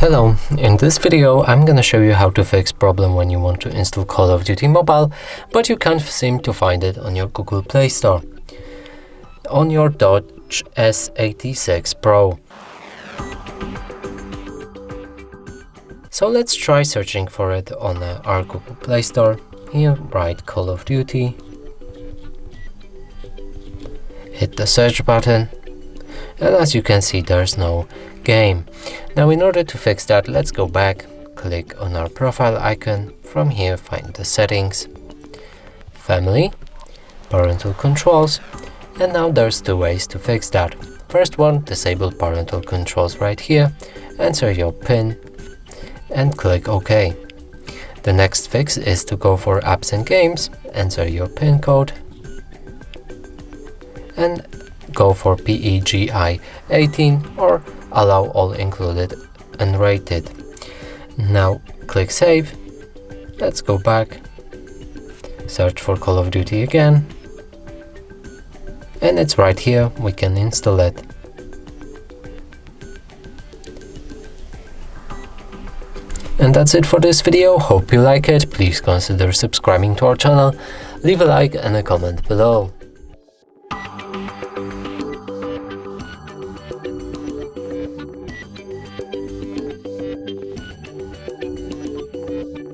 Hello, in this video I'm gonna show you how to fix problem when you want to install Call of Duty Mobile, but you can't seem to find it on your Google Play Store. On your Doogee S86 Pro. So let's try searching for it on our Google Play Store. Here, write Call of Duty. Hit the search button. And as you can see, there's no game. Now in order to fix that, let's go back, click on our profile icon. From here, find the settings, family, parental controls, and now there's two ways to fix that. First one, disable parental controls right here, enter your PIN and click OK. The next fix is to go for apps and games, enter your PIN code and go for PEGI 18 or allow all included and rated. Now click save. Let's go back, search for Call of Duty again, and it's right here. We can install it. And that's it for this video. Hope you like it. Please consider subscribing to our channel, leave a like and a comment below.